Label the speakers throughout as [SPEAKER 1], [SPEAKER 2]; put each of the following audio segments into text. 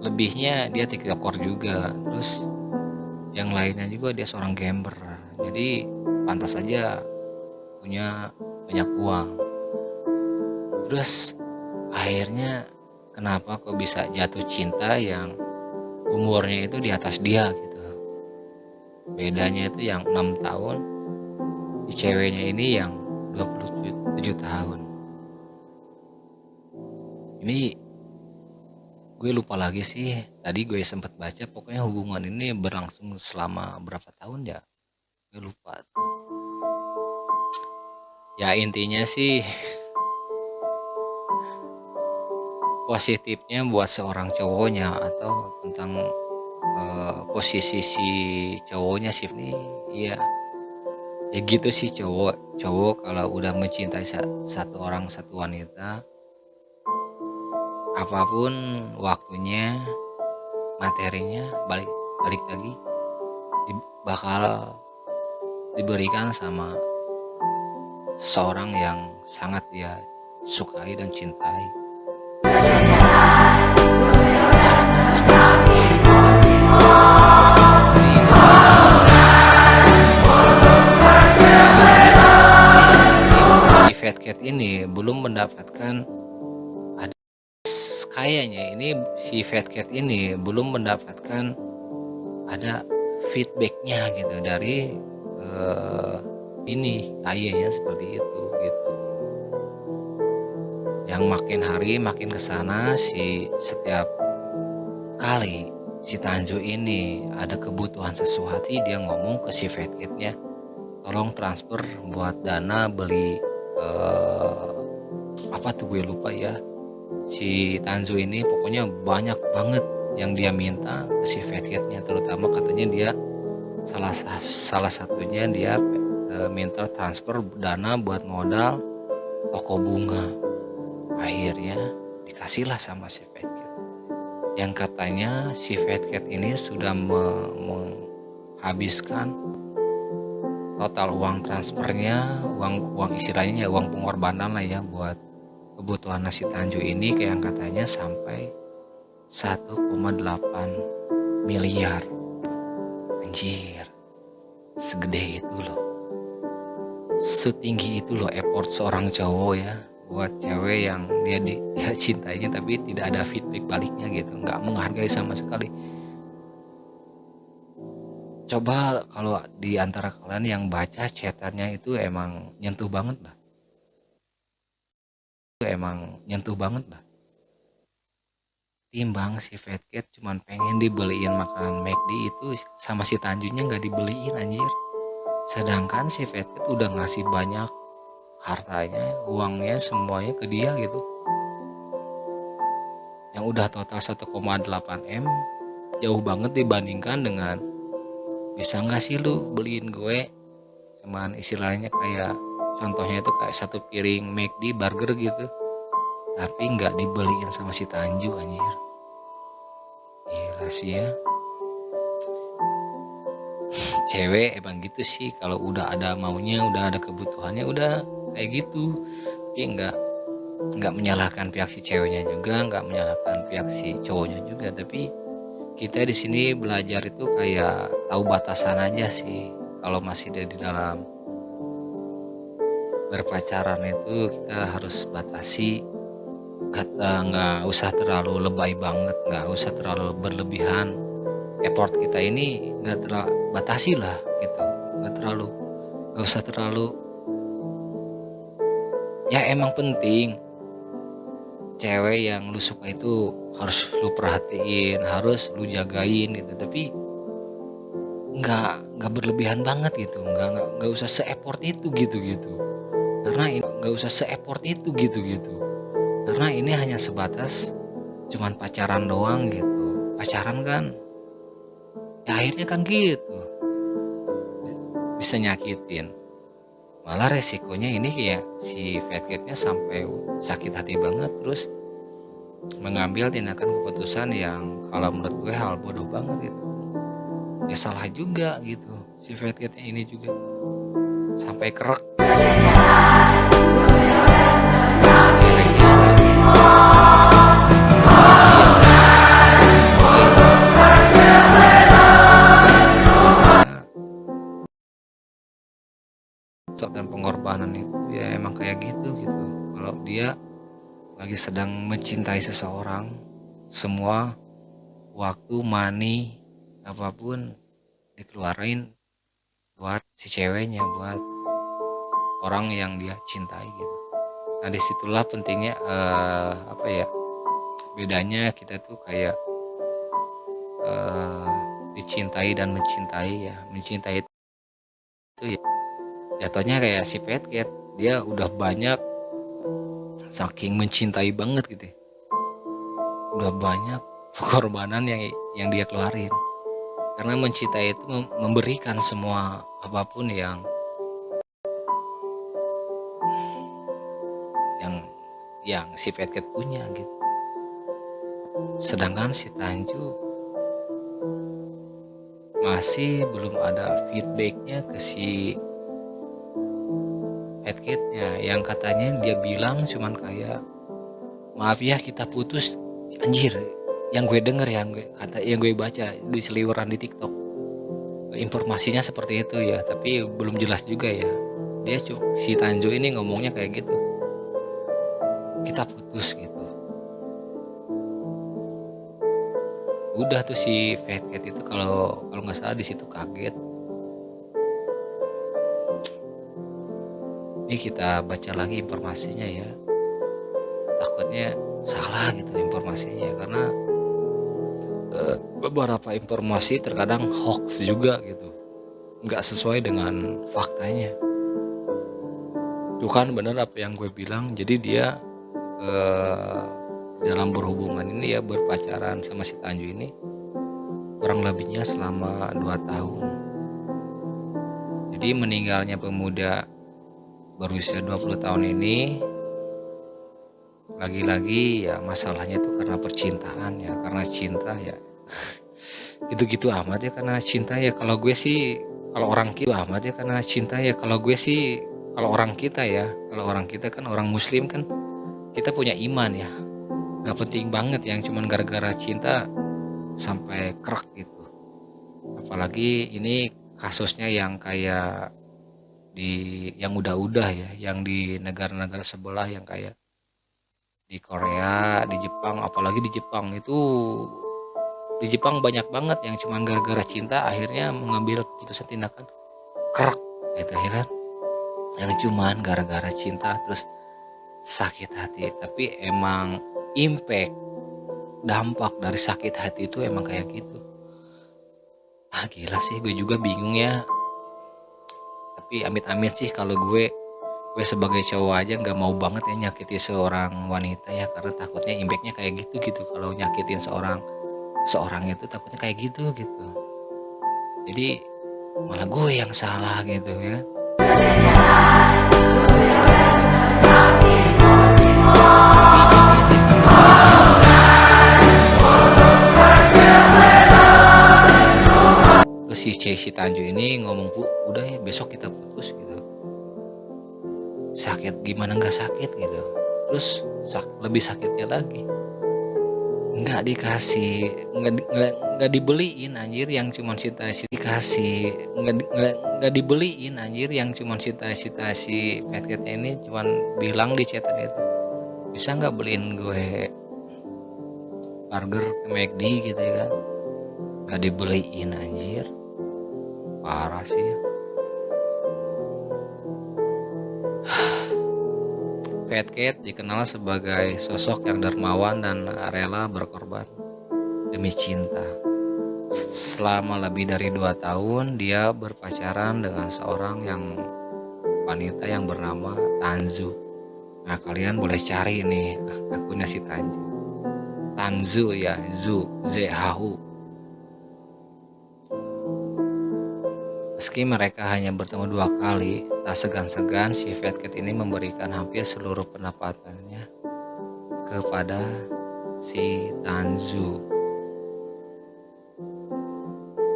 [SPEAKER 1] lebihnya dia tiktoker juga, terus yang lainnya juga dia seorang gamer. Jadi pantas saja punya banyak uang. Terus akhirnya kenapa kok bisa jatuh cinta yang umurnya itu di atas dia gitu. Bedanya itu yang 6 tahun, si ceweknya ini yang 27 tahun. Ini gue lupa lagi sih, tadi gue sempet baca, pokoknya hubungan ini berlangsung selama berapa tahun ya, gue lupa. Ya intinya sih positifnya buat seorang cowoknya atau tentang posisi si cowoknya sih nih, ya gitu sih. Cowok kalau udah mencintai satu wanita, apapun waktunya, materinya, balik lagi bakal diberikan sama seorang yang sangat dia sukai dan cintai. Si Fat Cat ini belum mendapatkan kayaknya ini si Fat Cat ini belum mendapatkan ada feedbacknya gitu dari ini kayaknya seperti itu gitu. Yang makin hari makin kesana, setiap kali si Tanju ini ada kebutuhan sesuatu, dia ngomong ke si Fat Cat-nya, tolong transfer buat dana beli apa tuh gue lupa ya. Si Tanju ini pokoknya banyak banget yang dia minta ke si Fat Cat-nya, terutama katanya dia salah satunya dia minta transfer dana buat modal toko bunga. Akhirnya dikasihlah sama si Fat Cat, yang katanya si Fat Cat ini sudah menghabiskan total uang transfernya, uang istilahnya uang pengorbanan lah ya, buat kebutuhan si Tanju ini, kayak yang katanya sampai 1,8 miliar. Anjir, segede itu loh, setinggi itu loh effort seorang cowok ya buat cewek yang dia cintainya, tapi tidak ada feedback baliknya gitu, nggak menghargai sama sekali. Coba kalau di antara kalian yang baca chatannya itu emang nyentuh banget lah, timbang si Fat Cat cuman pengen dibeliin makanan McD, itu sama si Tanjunya nggak dibeliin anjir. Sedangkan si Fat Cat udah ngasih banyak hartanya, uangnya semuanya ke dia gitu, yang udah total 1,8 M, jauh banget dibandingkan dengan bisa nggak sih lu beliin gue cuman istilahnya kayak contohnya itu kayak 1 piring McD burger gitu, tapi nggak dibeliin sama si Tanju anjir. Gila sih ya, cewek emang gitu sih, kalau udah ada maunya, udah ada kebutuhannya, udah kayak gitu. Tapi nggak menyalahkan pihak si ceweknya juga, nggak menyalahkan pihak si cowoknya juga, tapi kita di sini belajar itu kayak tahu batasan aja sih. Kalau masih di dalam berpacaran itu kita harus batasi, nggak usah terlalu lebay banget, nggak usah terlalu berlebihan. Effort kita ini nggak terlalu batasi lah gitu, nggak usah terlalu. Ya emang penting cewek yang lu suka itu harus lu perhatiin, harus lu jagain gitu, tapi nggak berlebihan banget gitu, nggak usah se-effort itu gitu, karena ini nggak usah se-effort itu gitu, karena ini hanya sebatas cuman pacaran doang gitu. Pacaran kan ya akhirnya kan gitu bisa nyakitin, malah resikonya ini kayak si Fat Cat-nya sampai sakit hati banget, terus mengambil tindakan keputusan yang kalau menurut gue hal bodoh banget gitu. Ya salah juga gitu si Fat Cat-nya ini juga, sampai kerek. dan pengorbanan itu ya emang kayak gitu gitu. Kalau dia lagi sedang mencintai seseorang, semua waktu, money, apapun dikeluarin buat si ceweknya, buat orang yang dia cintai gitu. Nah disitulah pentingnya apa ya, bedanya kita tuh kayak dicintai dan mencintai ya. Mencintai itu ya jatuhnya kayak si Pet Cat, dia udah banyak, saking mencintai banget gitu ya, udah banyak pengorbanan yang dia keluarin. Karena mencintai itu memberikan semua apapun yang yang si Pet Cat punya gitu. Sedangkan si Tanju masih belum ada feedbacknya ke si Pet Cat-nya, yang katanya dia bilang cuman kayak, maaf ya kita putus. Anjir, yang gue denger, yang gue baca di seliweran di TikTok, informasinya seperti itu ya, tapi belum jelas juga ya. Si Tanju ini ngomongnya kayak gitu, kita putus gitu. Udah tuh si Fat Cat itu kalau nggak salah di situ kaget. Ini kita baca lagi informasinya ya, takutnya salah gitu informasinya, karena beberapa informasi terkadang hoax juga gitu, nggak sesuai dengan faktanya. Itu kan bener apa yang gue bilang, jadi dia dalam berhubungan ini ya, berpacaran sama si Tanju ini kurang lebihnya selama 2 tahun. Jadi meninggalnya pemuda berusia 20 tahun ini lagi-lagi ya masalahnya itu karena percintaan ya, karena cinta ya. Gitu-gitu amat ya karena cinta ya. Kalau gue sih, kalau orang kita amat ya karena cinta ya. Kalau gue sih, kalau orang kita ya, kalau orang kita kan orang muslim kan, kita punya iman ya. Gak penting banget yang cuman gara-gara cinta sampai kerak gitu. Apalagi ini kasusnya yang kayak yang udah-udah ya, yang di negara-negara sebelah, yang kayak di Korea, di Jepang. Apalagi di Jepang itu, di Jepang banyak banget yang cuman gara-gara cinta akhirnya mengambil keputusan tindakan kerak gitu ya kan, yang cuman gara-gara cinta terus sakit hati. Tapi emang impact, dampak dari sakit hati itu emang kayak gitu. Gila sih, gue juga bingung ya. Tapi amit-amit sih, kalau gue sebagai cowok aja nggak mau banget ya nyakiti seorang wanita ya, karena takutnya impactnya kayak gitu kalau nyakitin seorang itu takutnya kayak gitu. Jadi malah gue yang salah gitu ya. Terus si Tanju ini ngomong, "Bu, udah ya besok kita putus," gitu. Sakit gimana nggak sakit gitu. Terus lebih sakitnya lagi, nggak dikasih, nggak dibeliin anjir yang cuman dikasih, nggak dibeliin anjir yang cuman cita-cita si Pet Cat-nya ini cuman bilang di chatan itu, bisa nggak beliin gue burger ke McD gitu ya kan, nggak dibeliin anjir, parah sih ya. Fat Cat dikenal sebagai sosok yang dermawan dan rela berkorban demi cinta. Selama lebih dari 2 tahun dia berpacaran dengan seorang wanita yang bernama Tanzu. Nah, kalian boleh cari nih akunnya si Tanzu. Tanzu ya, ZHU. Meski mereka hanya bertemu 2 kali, tak segan-segan si Fat Cat ini memberikan hampir seluruh pendapatannya kepada si Tanzu.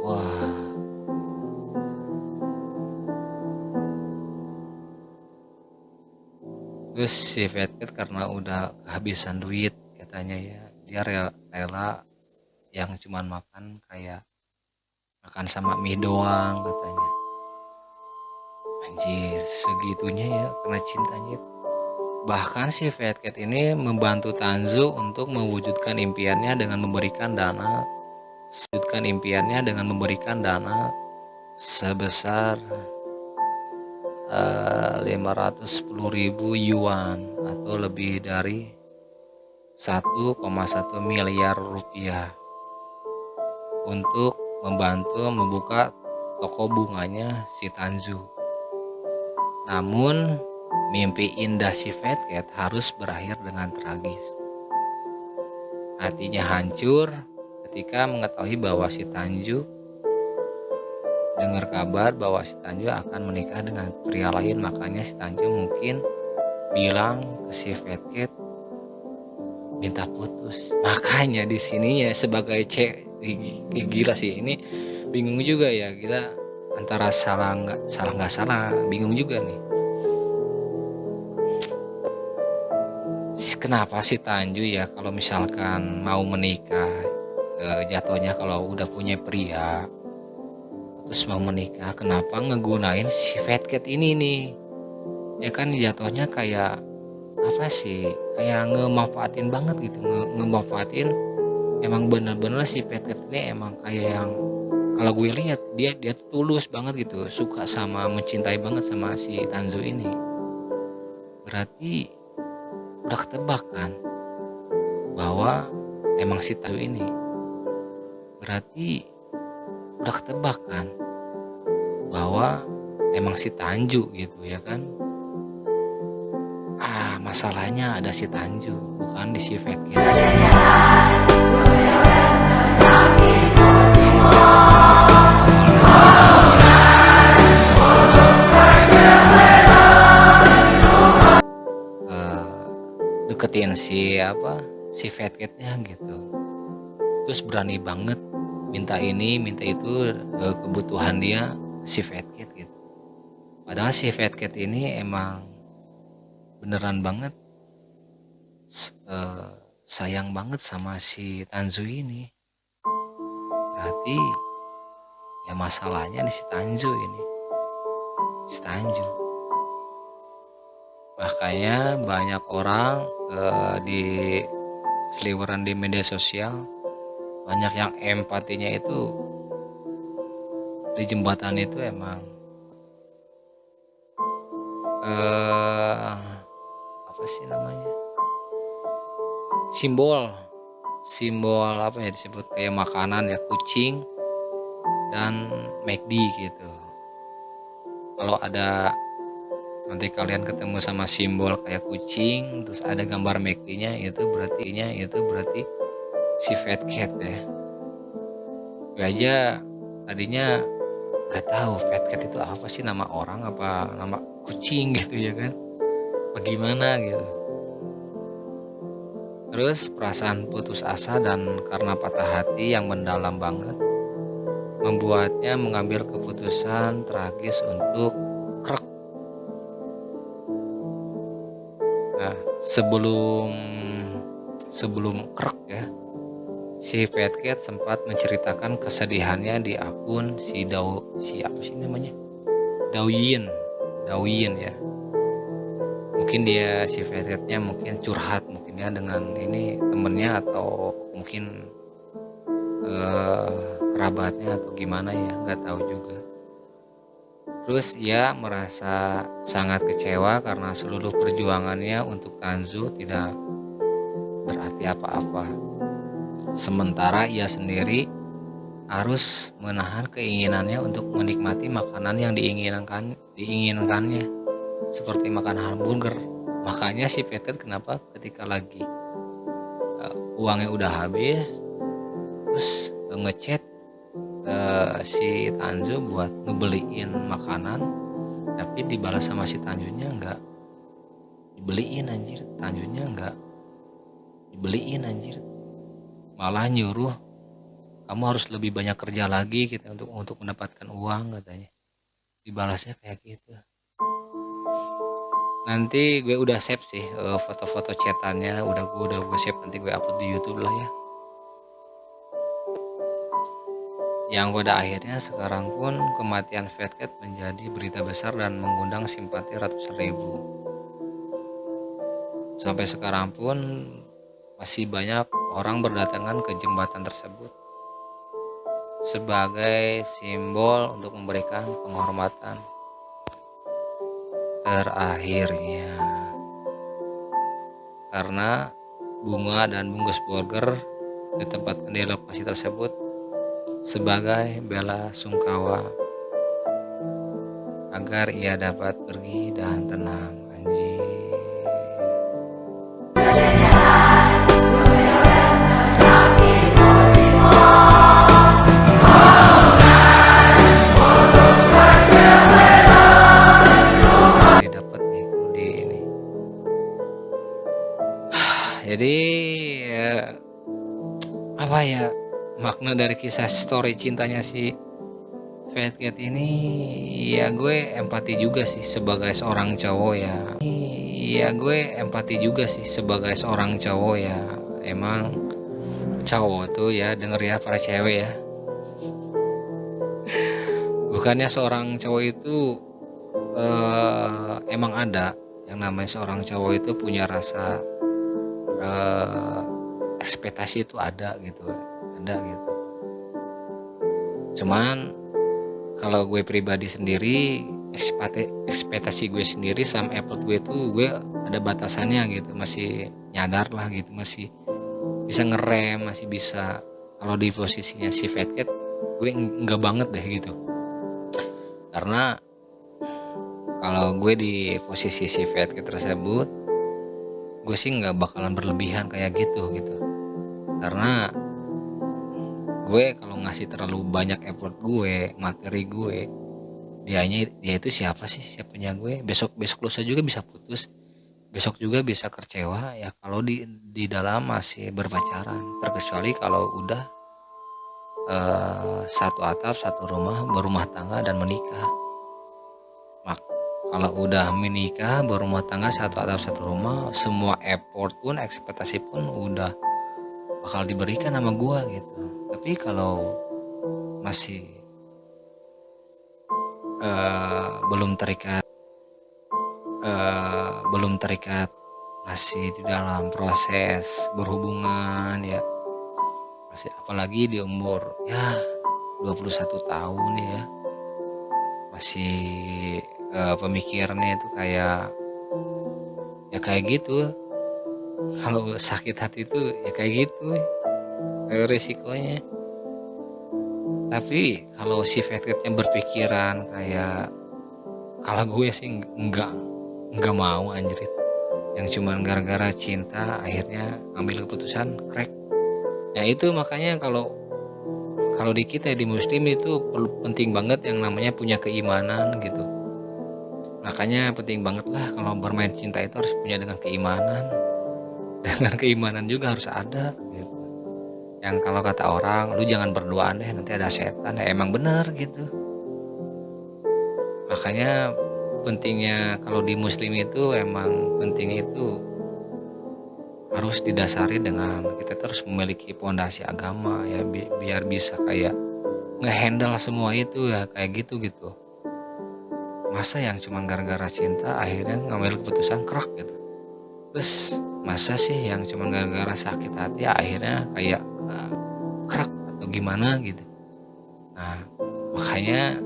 [SPEAKER 1] Wah. Terus si Fat Cat karena udah kehabisan duit katanya ya, dia rela yang cuman makan sama mie doang katanya. Anjir, segitunya ya karena cintanya. Bahkan si Fat Cat ini membantu Tanzu untuk mewujudkan impiannya dengan memberikan dana sebesar 510.000 yuan atau lebih dari 1,1 miliar rupiah untuk membantu membuka toko bunganya si Tanzu. Namun mimpi indah si Fat Cat harus berakhir dengan tragis. Hatinya hancur ketika mengetahui bahwa si Tanju dengar kabar bahwa si Tanju akan menikah dengan pria lain. Makanya si Tanju mungkin bilang ke si Fat Cat minta putus. Makanya di sini ya sebagai gila sih, ini bingung juga ya, kita antara salah nggak salah, bingung juga nih. Kenapa si Tanju ya kalau misalkan mau menikah, jatuhnya kalau udah punya pria terus mau menikah, kenapa ngegunain si Fat Cat ini nih? Ya kan jatuhnya kayak apa sih, kayak ngemanfaatin banget gitu, ngemanfaatin. Emang bener-bener si Fat Cat ini emang kayak yang kalau gue lihat dia tulus banget gitu, suka sama, mencintai banget sama si Tanzu ini. Berarti udah ketebak kan bahwa emang si Tanzu ini, berarti udah ketebak kan bahwa emang si Tanju gitu ya kan. Masalahnya ada si Tanju, bukan di si Fat Cat. Deketin si Fat Cat-nya gitu, terus berani banget minta ini minta itu, kebutuhan dia si Fat Cat gitu. Padahal si Fat Cat ini emang beneran banget sayang banget sama si Tanzu ini. Berarti ya masalahnya di si Tanzu ini, si Tanju. Makanya banyak orang di seliweran di media sosial, banyak yang empatinya itu di jembatan itu emang apa sih namanya, simbol apa ya disebut, kayak makanan ya, kucing dan McD gitu. Kalau ada nanti kalian ketemu sama simbol kayak kucing terus ada gambar McD-nya, itu berarti si Fat Cat ya. Gue aja tadinya gak tahu Fat Cat itu apa sih, nama orang apa nama kucing gitu ya kan, bagaimana gitu. Terus perasaan putus asa dan karena patah hati yang mendalam banget membuatnya mengambil keputusan tragis untuk krek. Nah, sebelum krek ya, si Fat Cat sempat menceritakan kesedihannya di akun Douyin ya. Mungkin dia si Fat Cat-nya mungkin curhat mungkin ya dengan ini temennya atau mungkin kerabatnya atau gimana ya, nggak tahu juga. Terus ia merasa sangat kecewa karena seluruh perjuangannya untuk Tanzu tidak berarti apa-apa. Sementara ia sendiri harus menahan keinginannya untuk menikmati makanan yang diinginkannya, seperti makan hamburger. Makanya si Fat Cat kenapa ketika lagi uangnya udah habis terus ngechat si Tanzu buat ngebeliin makanan, tapi dibalas sama si Tanjunya nggak dibeliin anjir, Tanjunya nggak dibeliin anjir, malah nyuruh kamu harus lebih banyak kerja lagi gitu untuk mendapatkan uang katanya. Dibalasnya kayak gitu. Nanti gue udah save sih foto-foto chatannya, udah gue save, nanti gue upload di YouTube lah ya. yang pada akhirnya sekarang pun kematian Fat Cat menjadi berita besar dan mengundang simpati ratusan ribu. Sampai sekarang pun masih banyak orang berdatangan ke jembatan tersebut sebagai simbol untuk memberikan penghormatan terakhirnya. Karena bunga dan bungkus burger ditempatkan di lokasi tersebut sebagai bela sungkawa agar ia dapat pergi dan tenang. Anjir. Dapat nih di ini. Jadi apa ya makna dari kisah story cintanya si Fat Cat ini? Ya gue empati juga sih sebagai seorang cowok ya. Ya gue empati juga sih sebagai seorang cowok ya. Emang cowok tuh ya denger ya para cewek ya. Bukannya seorang cowok itu emang ada yang namanya seorang cowok itu punya rasa ekspektasi itu ada gitu gitu. Cuman kalau gue pribadi sendiri ekspektasi gue sendiri sama effort gue tuh gue ada batasannya gitu, masih nyadar lah gitu, masih bisa ngerem, masih bisa. Kalau di posisinya si Fat Cat gue enggak banget deh gitu, karena kalau gue di posisi si Fat Cat tersebut gue sih nggak bakalan berlebihan kayak gitu karena gue kalau ngasih terlalu banyak effort gue, materi gue, dia itu siapanya gue, besok lusa juga bisa putus, besok juga bisa kecewa ya kalau di dalam masih berpacaran, terkecuali kalau udah satu atap satu rumah, berumah tangga dan menikah. Kalau udah menikah, berumah tangga, satu atap satu rumah, semua effort pun, ekspektasi pun udah bakal diberikan sama gua gitu. Tapi kalau masih belum terikat, masih di dalam proses berhubungan ya, masih apalagi di umur ya 21 tahun ya, masih pemikirannya itu kayak gitu. Kalau sakit hati itu ya kayak gitu risikonya. Tapi kalau si Fat Cat-nya berpikiran kayak, kalau gue sih nggak mau anjrit, yang cuman gara-gara cinta akhirnya ambil keputusan crack. Ya itu makanya kalau di kita di muslim itu penting banget yang namanya punya keimanan gitu. Makanya penting banget lah kalau bermain cinta itu harus punya dengan keimanan. Dengan keimanan juga harus ada gitu. Yang kalau kata orang, lu jangan berduaan deh nanti ada setan. Ya emang bener gitu. Makanya pentingnya kalau di muslim itu emang penting itu harus didasari dengan kita terus memiliki pondasi agama ya, biar bisa kayak ngehandle semua itu ya kayak gitu. Masa yang cuma gara-gara cinta akhirnya ngambil keputusan kerak gitu. Terus masa sih yang cuma gara-gara sakit hati akhirnya kayak kerak atau gimana gitu. Nah makanya